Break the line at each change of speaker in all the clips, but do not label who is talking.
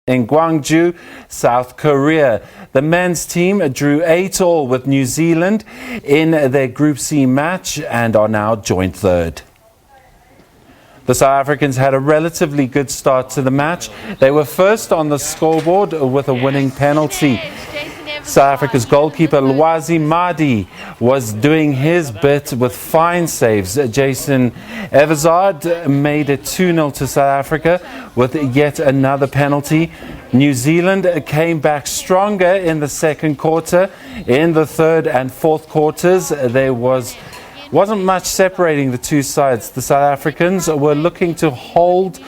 in Gwangju, South Korea. The men's team drew 8-all with New Zealand in their Group C match and are now joint third. The South Africans had a relatively good start to the match. They were first on the scoreboard with a winning penalty. South Africa's goalkeeper Lwazi Madi was doing his bit with fine saves. Jason Everzard made it 2-0 to South Africa with yet another penalty. New Zealand came back stronger in the second quarter. In the third and fourth quarters, there wasn't much separating the two sides. The South Africans were looking to hold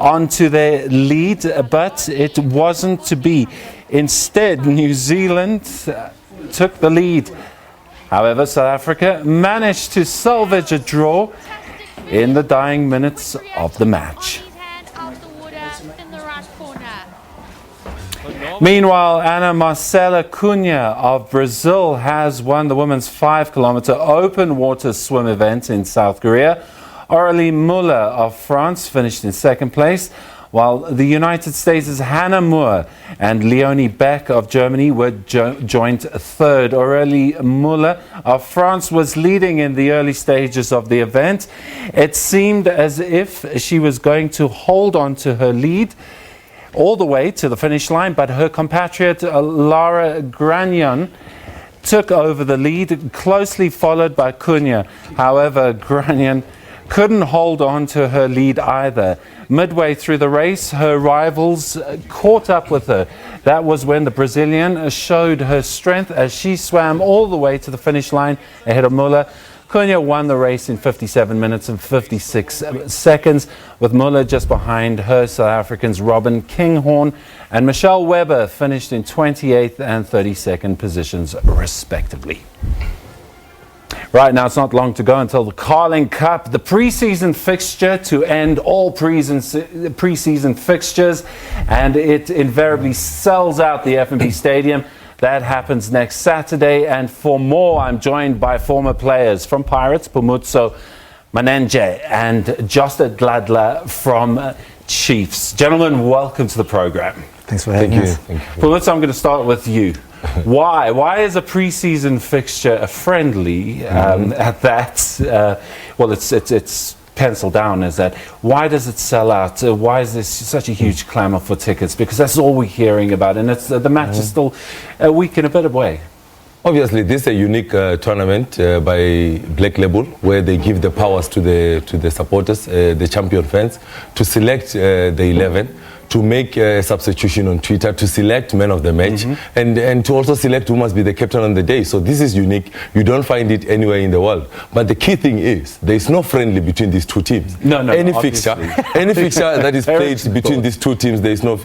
on to their lead, but it wasn't to be. Instead, New Zealand took the lead. However, South Africa managed to salvage a draw in the dying minutes of the match. Meanwhile, Ana Marcela Cunha of Brazil has won the women's 5-kilometer open water swim event in South Korea. Aurélie Muller of France finished in second place, while the United States' Hannah Moore and Leonie Beck of Germany were joint third. Aurélie Muller of France was leading in the early stages of the event. It seemed as if she was going to hold on to her lead all the way to the finish line, but her compatriot Lara Gragnon took over the lead, closely followed by Cunha. However, Gragnon couldn't hold on to her lead either. Midway through the race, her rivals caught up with her. That was when the Brazilian showed her strength as she swam all the way to the finish line ahead of Muller. Cunha won the race in 57 minutes and 56 seconds, with Muller just behind her. South Africans Robin Kinghorn and Michelle Webber finished in 28th and 32nd positions, respectively. Right now, it's not long to go until the Carling Cup, the preseason fixture to end all preseason fixtures, and it invariably sells out the FNB Stadium. That happens next Saturday, and for more, I'm joined by former players from Pirates, Phumudzo, Manenzhe, and Josta Dladla from Chiefs. Gentlemen, welcome to the program.
Thanks for having us.
Thank you. Phumudzo, I'm going to start with you. Why is a preseason fixture friendly at that? Well, it's penciled down as that. Why does it sell out? Why is there such a huge clamour for tickets? Because that's all we're hearing about, and it's the match is still a week and a bit away.
Obviously, this is a unique tournament by Black Label, where they give the powers to the supporters, the champion fans, to select the 11. To make a substitution on Twitter, to select man of the match, and to also select who must be the captain on the day. So this is unique. You don't find it anywhere in the world. But the key thing is, there is no friendly between these two teams. Any fixture that is played between these two teams, there is no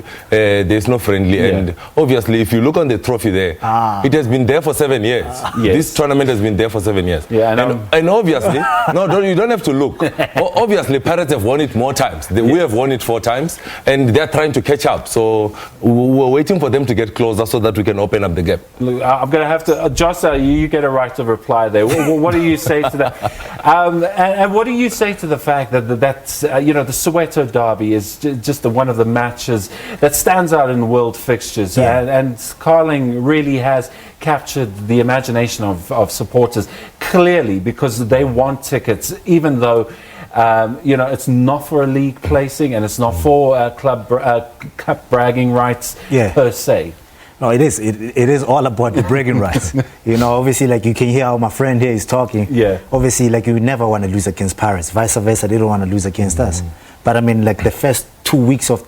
friendly. Yeah. And obviously, if you look on the trophy there, it has been there for 7 years. Yes. This tournament has been there for 7 years.
Yeah,
and obviously, you don't have to look. Obviously, Pirates have won it more times. We have won it 4 times, and they're trying to catch up, so we're waiting for them to get closer so that we can open up the gap.
Look, I'm going to have to, Josta, you get a right to reply there. What do you say to that? And what do you say to the fact that the Soweto Derby is just one of the matches that stands out in world fixtures, and Carling really has captured the imagination of supporters clearly because they want tickets, even though it's not for a league placing and it's not for cup bragging rights per se.
No, it is. It is all about the bragging rights. Obviously, like you can hear how my friend here is talking.
Yeah.
Obviously, like you never want to lose against Pirates. Vice versa, they don't want to lose against us. But I mean, like the first 2 weeks of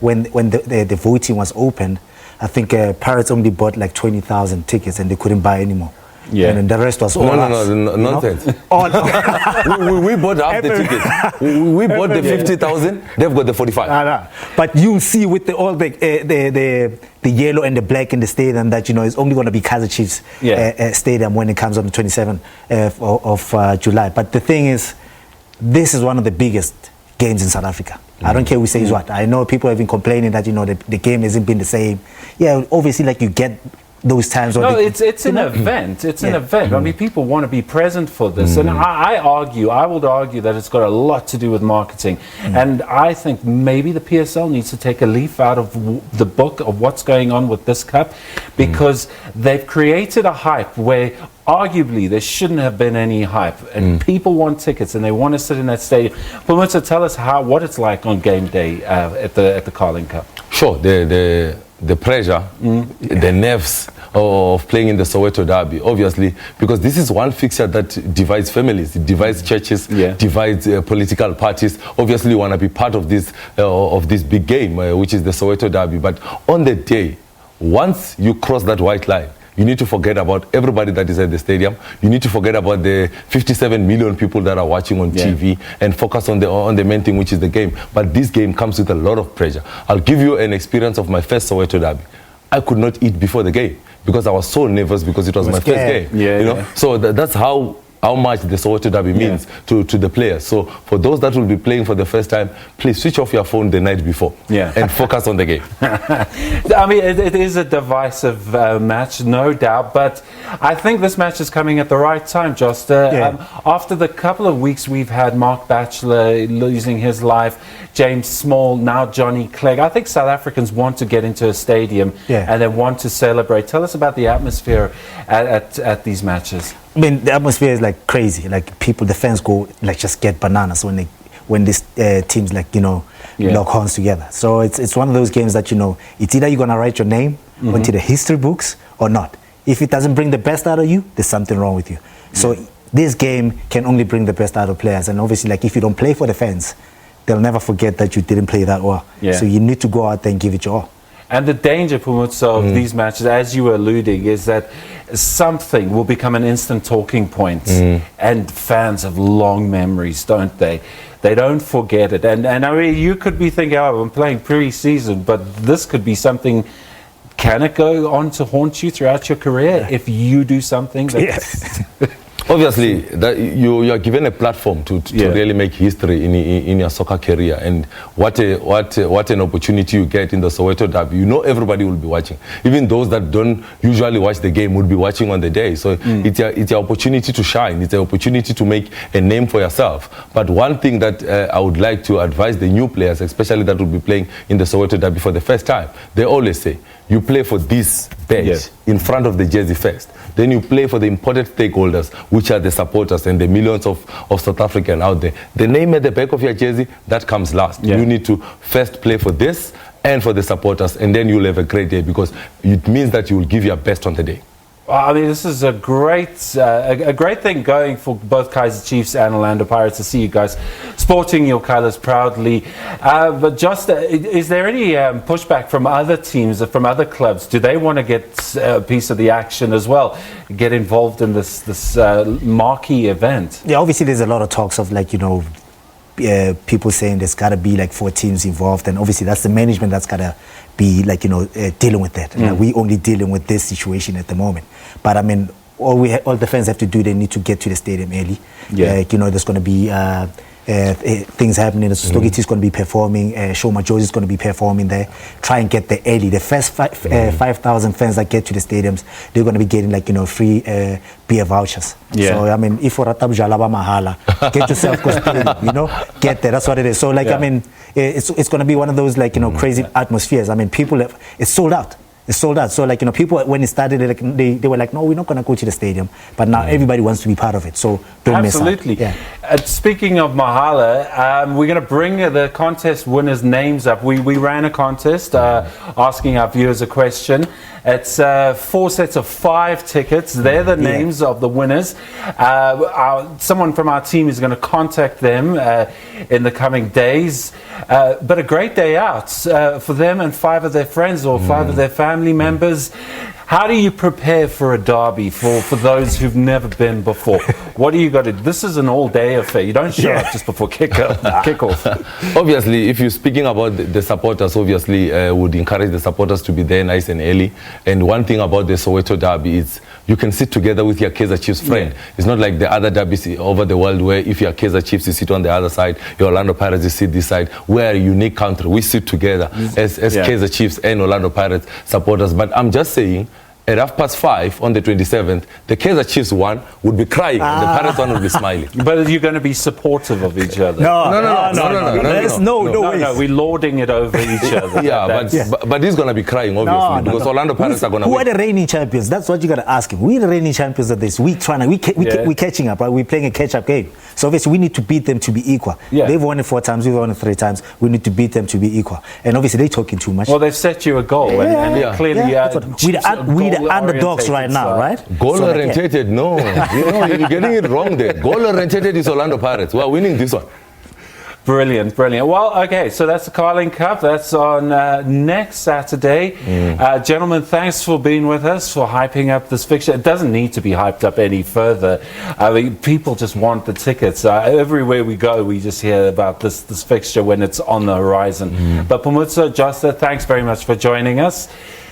when the voting was opened, I think Pirates only bought like 20,000 tickets and they couldn't buy anymore.
Yeah.
And then the rest was all
nonsense. We bought half the tickets. We bought the 50,000. They've got the 45.
But you see with the yellow and the black in the stadium that it's only going to be Kaizer Chiefs stadium when it comes on the 27th of July. But the thing is, this is one of the biggest games in South Africa. I don't care who says what. I know people have been complaining that the game hasn't been the same. Yeah, obviously, like you get those times.
No, it's an event. It's an event. I mean, people want to be present for this. And I would argue that it's got a lot to do with marketing. And I think maybe the PSL needs to take a leaf out of the book of what's going on with this cup, because they've created a hype where arguably there shouldn't have been any hype, and people want tickets and they want to sit in that stadium. Phumudzo, tell us what it's like on game day at the Carling Cup.
Sure, the pressure, the nerves of playing in the Soweto Derby, obviously, because this is one fixture that divides families, it divides churches, divides political parties. Obviously, you want to be part of this big game, which is the Soweto Derby. But on the day, once you cross that white line, you need to forget about everybody that is at the stadium. You need to forget about the 57 million people that are watching on TV and focus on the main thing, which is the game. But this game comes with a lot of pressure. I'll give you an experience of my first Soweto Derby. I could not eat before the game because I was so nervous because it was my first game. You know? So that's how much the Soweto Derby means to the players. So for those that will be playing for the first time, please switch off your phone the night before and focus on the game.
I mean, it is a divisive match, no doubt, but I think this match is coming at the right time, Josta. After the couple of weeks we've had Mark Batchelor losing his life, James Small, now Johnny Clegg, I think South Africans want to get into a stadium and they want to celebrate. Tell us about the atmosphere at these matches.
I mean, the atmosphere is like crazy. Like the fans go like just get bananas when these teams lock horns together. So it's one of those games that it's either you're gonna write your name onto the history books or not. If it doesn't bring the best out of you, there's something wrong with you. So this game can only bring the best out of players, and obviously, like if you don't play for the fans, they'll never forget that you didn't play that well. So you need to go out there and give it your all.
And the danger, Phumudzo, of these matches, as you were alluding, is that something will become an instant talking point. And fans have long memories, don't they? They don't forget it. And I mean, you could be thinking, oh, I'm playing pre-season, but this could be something. Can it go on to haunt you throughout your career if you do something?
Obviously, you are given a platform to really make history in your soccer career, and what an opportunity you get in the Soweto Derby. You know everybody will be watching. Even those that don't usually watch the game will be watching on the day. So it's your opportunity to shine. It's an opportunity to make a name for yourself. But one thing that I would like to advise the new players, especially that will be playing in the Soweto Derby for the first time, they always say, you play for this badge in front of the jersey first. Then you play for the important stakeholders, which are the supporters and the millions of South Africans out there. The name at the back of your jersey, that comes last. You need to first play for this and for the supporters, and then you'll have a great day, because it means that you will give your best on the day.
I mean, this is a great thing going for both Kaizer Chiefs and Orlando Pirates to see you guys sporting your colours proudly. But just, is there any pushback from other teams, from other clubs? Do they want to get a piece of the action as well, get involved in this marquee event?
Yeah, obviously there's a lot of talks of people saying there's got to be like 4 teams involved, and obviously that's the management that's got to be dealing with that. We only dealing with this situation at the moment. But I mean, all the fans have to do, they need to get to the stadium early. There's going to be things happening. Stogiti is going to be performing. Shoma Jones is going to be performing there. Try and get there early. The first 5,000 fans that get to the stadiums, they're going to be getting free beer vouchers. So I mean, if for Ratabjalaba Mahala, get yourself get there. That's what it is. So I mean, it's going to be one of those crazy atmospheres. I mean, it's sold out. It's sold out. So people, when it started, they were like, no, we're not going to go to the stadium. But now everybody wants to be part of it. So don't miss out.
Absolutely. Speaking of Mahala, we're going to bring the contest winners' names up. We ran a contest asking our viewers a question. It's 4 sets of 5 tickets. They're the names of the winners. Someone from our team is going to contact them in the coming days. But a great day out for them and 5 of their friends or 5 of their family members. How do you prepare for a derby for those who've never been before? What do you got to do? This is an all-day affair. You don't show up just before kickoff.
Obviously, if you're speaking about the supporters, obviously would encourage the supporters to be there nice and early. And one thing about the Soweto Derby is you can sit together with your Kaizer Chiefs friend. It's not like the other derbies over the world where if you're Kaizer Chiefs, you sit on the other side, your Orlando Pirates, you sit this side. We're a unique country. We sit together as Kaizer Chiefs and Orlando Pirates supporters. But I'm just saying, at 5:30 on the 27th, the Kaizer Chiefs one would be crying and the Pirates one would be smiling.
But you're going to be supportive of each other.
No,
we're lording it over each other.
But he's going to be crying, obviously, because Orlando Pirates are going to win.
Who are the reigning champions? That's what you got to ask him. We're the reigning champions of this. We're catching up, right? We're playing a catch-up game. So obviously, we need to beat them to be equal.
Yeah.
They've won it 4 times, we've won it 3 times. We need to beat them to be equal. And obviously, they're talking too much.
Well, they've set you a goal, and clearly,
we're the underdogs right now, right?
Goal-orientated, no. You're getting it wrong there. Goal-orientated is Orlando Pirates. We're winning this one.
Brilliant. Well, okay, so that's the Carling Cup. That's on next Saturday. Gentlemen, thanks for being with us, for hyping up this fixture. It doesn't need to be hyped up any further. I mean, people just want the tickets. Everywhere we go, we just hear about this fixture when it's on the horizon. But Phumudzo, Josta, thanks very much for joining us.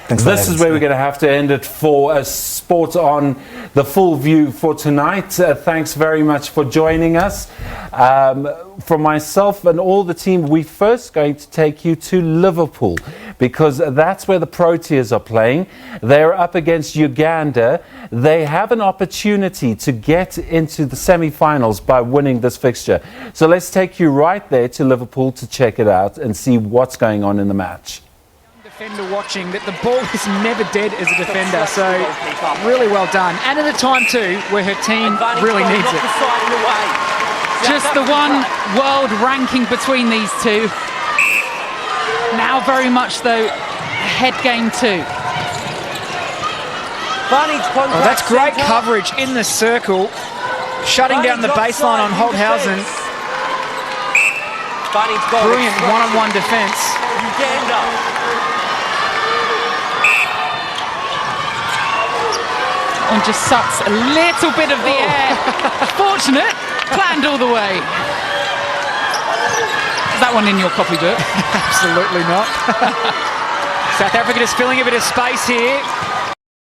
This is where we're going to have to end it for Sport on the Full View for tonight. Thanks very much for joining us. From myself and all the team, we're first going to take you to Liverpool because that's where the Proteas are playing. They're up against Uganda. They have an opportunity to get into the semi-finals by winning this fixture. So let's take you right there to Liverpool to check it out and see what's going on in the match.
Defender watching that the ball is never dead as a defender, so really well done, and at a time too where her team really needs it. Just the one world ranking between these two. Now very much though head game too. Oh, that's great coverage in the circle, shutting down the baseline on Holthausen. Brilliant one-on-one defence. And just sucks a little bit of the air. Fortunate, planned all the way. Is that one in your copybook? Absolutely not. South Africa just filling a bit of space here.